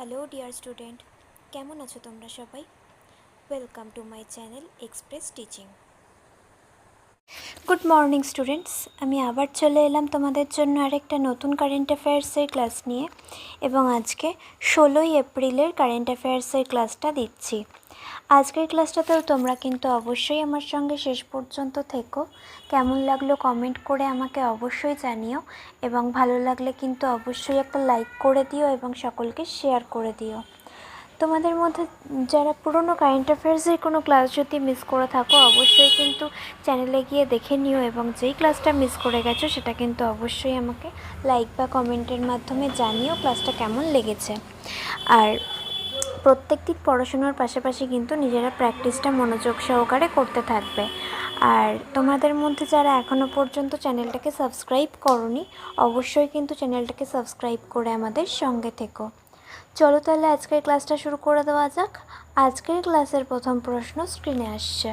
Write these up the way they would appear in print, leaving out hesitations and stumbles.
Hello dear student, কেমন আছো তোমরা সবাই? Welcome to my channel express teaching. Good morning students, আমি আবার চলে এলাম তোমাদের জন্য আরেকটা নতুন কারেন্ট অ্যাফেয়ার্সের ক্লাস নিয়ে, এবং আজকে 16ই এপ্রিলের কারেন্ট অ্যাফেয়ার্সের ক্লাসটা দিচ্ছি। আজকের ক্লাসটাতেও তোমরা কিন্তু অবশ্যই আমার সঙ্গে শেষ পর্যন্ত থেকো। কেমন লাগলো কমেন্ট করে আমাকে অবশ্যই জানিও, এবং ভালো লাগলে কিন্তু অবশ্যই একটা লাইক করে দিও এবং সকলকে শেয়ার করে দিও। তোমাদের মধ্যে যারা পুরনো কারেন্ট অ্যাফেয়ার্সের কোনো ক্লাস যদি মিস করে থাকো, অবশ্যই কিন্তু চ্যানেলে গিয়ে দেখে নিও, এবং যেই ক্লাসটা মিস করে গেছো সেটা কিন্তু অবশ্যই আমাকে লাইক বা কমেন্টের মাধ্যমে জানিও ক্লাসটা কেমন লেগেছে। আর প্রত্যেক দিন পড়াশোনার পাশাপাশি কিন্তু নিজেরা প্র্যাকটিসটা মনোযোগ সহকারে করতে থাকবে। আর তোমাদের মধ্যে যারা এখনও পর্যন্ত চ্যানেলটাকে সাবস্ক্রাইব করোনি, অবশ্যই কিন্তু চ্যানেলটাকে সাবস্ক্রাইব করে আমাদের সঙ্গে থেকো। চলো তাহলে আজকের ক্লাসটা শুরু করে দেওয়া যাক। আজকের ক্লাসের প্রথম প্রশ্ন স্ক্রিনে আসছে।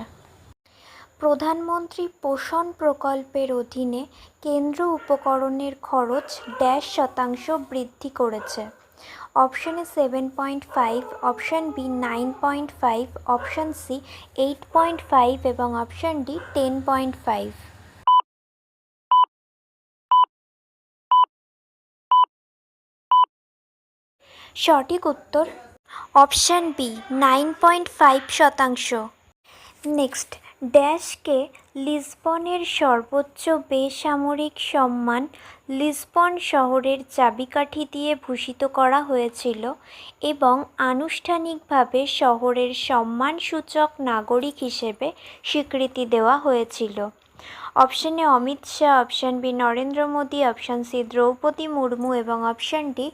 প্রধানমন্ত্রী পোষণ প্রকল্পের অধীনে কেন্দ্র উপকরণের খরচ %, বৃদ্ধি করেছে। Option A 7.5, option B 9.5, option C 8.5 এবং অপশন ডি 10.5। সঠিক উত্তর অপশান বি 9.5%। নেক্সট, ড্যাশকে লিসবনের সর্বোচ্চ বেসামরিক সম্মান লিসবন শহরের চাবিকাঠি দিয়ে ভূষিত করা হয়েছিল এবং আনুষ্ঠানিকভাবে শহরের সম্মানসূচক নাগরিক হিসেবে স্বীকৃতি দেওয়া হয়েছিল। Option A Amit Shah, option B Narendra Modi, option C Droupadi Murmu এবং অপশন ডি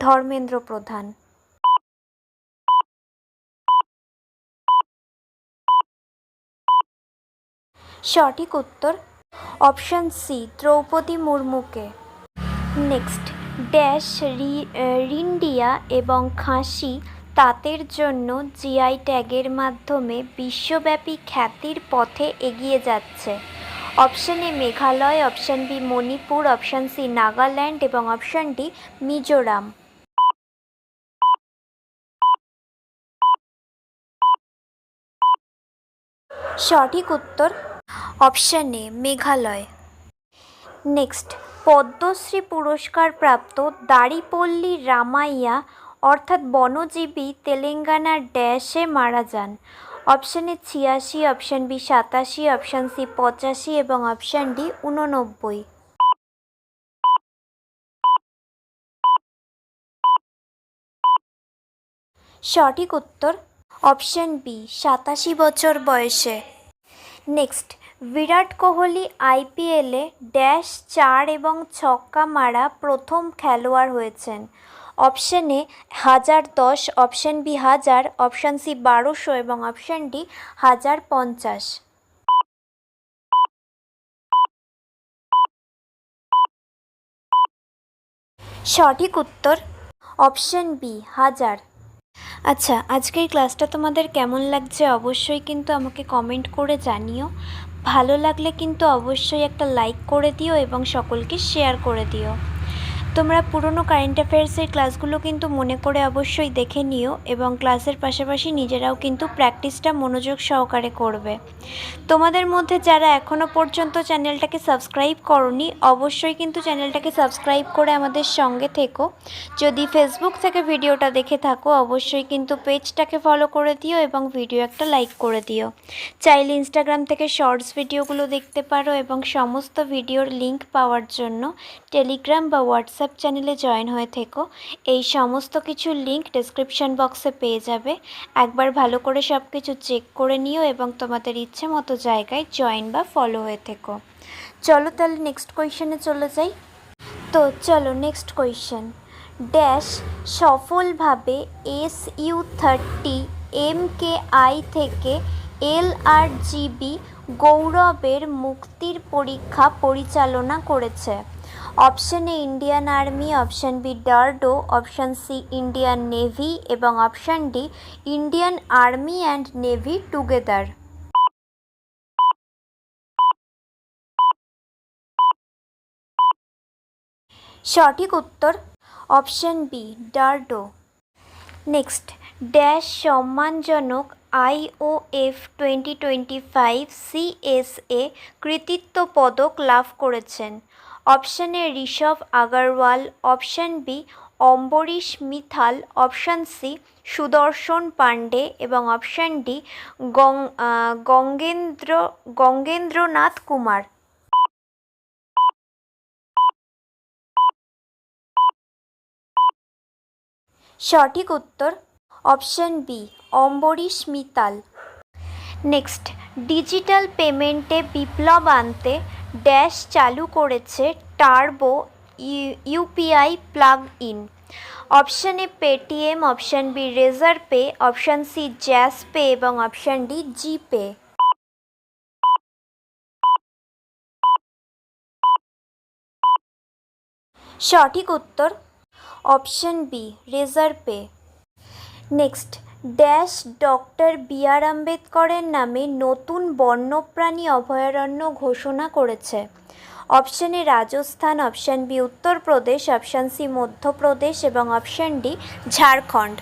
ধর্মেন্দ্র প্রধান। সঠিক উত্তর অপশন সি দ্রৌপদী মুর্মুকে। নেক্সট, ড্যাশ রিন্ডিয়া এবং খাসি তাঁতের জন্য জিআই ট্যাগের মাধ্যমে বিশ্বব্যাপী খ্যাতির পথে এগিয়ে যাচ্ছে। Option A Meghalaya, option B Manipur, option C Nagaland এবং অপশন ডি মিজোরাম। সঠিক উত্তর option A Meghalaya. Next, Padma Shri পুরস্কার প্রাপ্ত দাড়িপল্লী রামাইয়া অর্থাৎ বনজীবী তেলেঙ্গানার ড্যাশে মারা যান। Option A 86, option B 87, option C 85 এবং অপশন ডি 89। সঠিক উত্তর অপশন বি 87 বছর বয়সে। নেক্সট, বিরাট কোহলি আইপিএলে ড্যাশ 4 এবং ছক্কা মারা প্রথম খেলোয়াড় হয়েছেন। Option A 1010, option B 1000, option C 1200 এবং অপশন ডি 1050। সঠিক উত্তর অপশন বি 1000। আচ্ছা, আজকের ক্লাসটা তোমাদের কেমন লাগছে অবশ্যই কিন্তু আমাকে কমেন্ট করে জানিও। ভালো লাগলে কিন্তু অবশ্যই একটা লাইক করে দিও এবং সকলকে শেয়ার করে দিও। তোমরা পুরনো কারেন্ট অ্যাফেয়ার্সের ক্লাসগুলো কিন্তু মনে করে অবশ্যই দেখে নিও, এবং ক্লাসের পাশাপাশি নিজেরাও কিন্তু প্র্যাকটিসটা মনোযোগ সহকারে করবে। তোমাদের মধ্যে যারা এখনও পর্যন্ত চ্যানেলটাকে সাবস্ক্রাইব করোনি, অবশ্যই কিন্তু চ্যানেলটাকে সাবস্ক্রাইব করে আমাদের সঙ্গে থেকো। যদি ফেসবুক থেকে ভিডিওটা দেখে থাকো, অবশ্যই কিন্তু পেজটাকে ফলো করে দিও এবং ভিডিও একটা লাইক করে দিও। চাইলে ইনস্টাগ্রাম থেকে শর্টস ভিডিওগুলো দেখতে পারো, এবং সমস্ত ভিডিওর লিঙ্ক পাওয়ার জন্য টেলিগ্রাম বা হোয়াটসঅ্যাপ চ্যানেলে জয়েন হয়ে থেকো। এই সমস্ত কিছুর লিঙ্ক ডেসক্রিপশন বক্সে পেয়ে যাবে। একবার ভালো করে সব কিছু চেক করে নিও এবং তোমাদের ইচ্ছে মতো জায়গায় জয়েন বা ফলো হয়ে থেকো। চলো তাহলে নেক্সট কোয়েশ্চেনে চলে যাই। তো চলো নেক্সট কোয়েশ্চেন। ড্যাশ সফলভাবে SU-30 MKI থেকে LRGB গৌরবের মুক্তির পরীক্ষা পরিচালনা করেছে। Option A Indian army, option B DRDO, option C Indian navy এবং option D Indian army and navy together. সঠিক উত্তর option B DRDO. Next, dash সম্মানজনক IOF 2025 CSA কৃতিত্ব পদক লাভ করেছেন? Option A Rishabh Agarwal, option B Ambarish Mithal, option C Sudarshan Pandey এবং অপশান ডি গঙ্গেন্দ্রনাথ কুমার। সঠিক উত্তর option B Ambarish Mittal. Next, digital পেমেন্টে বিপ্লব আনতে ড্যাশ চালু করেছে turbo UPI plug in? Option A Paytm, option B Razorpay, option C Juspay এবং অপশান ডি জিপে। সঠিক উত্তর option B Razorpay. Next, dash doctor B R. আম্বেদকরের নামে নতুন বন্যপ্রাণী অভয়ারণ্য ঘোষণা করেছে? Option A Rajasthan, option B Uttar Pradesh, option C Madhya Pradesh এবং অপশান ডি ঝাড়খণ্ড।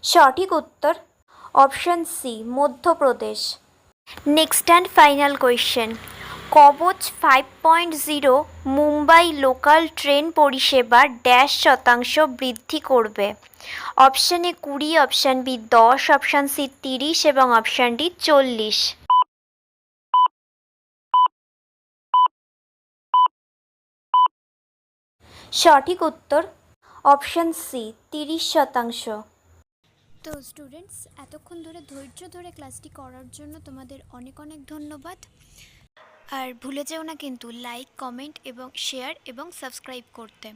সঠিক উত্তর option C Madhya Pradesh. Next and final question, Kavach 5.0 Mumbai local train পরিষেবা ড্যাশ শতাংশ বৃদ্ধি করবে? Option A 20, option B 10, option C 30 এবং অপশান ডি 40। সঠিক উত্তর অপশান সি 30%। তো স্টুডেন্টস, এতক্ষণ ধরে ধৈর্য ধরে ক্লাসটি করার জন্য তোমাদের অনেক অনেক ধন্যবাদ। আর ভুলে যেও না কিন্তু লাইক, কমেন্ট এবং শেয়ার এবং সাবস্ক্রাইব করতে।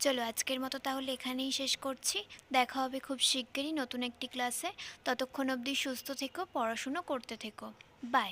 চলো আজকের মতো তাহলে এখানেই শেষ করছি। দেখা হবে খুব শিগগিরই নতুন একটি ক্লাসে। ততক্ষণ অবধি সুস্থ থেকো, পড়াশুনো করতে থেকো। বাই।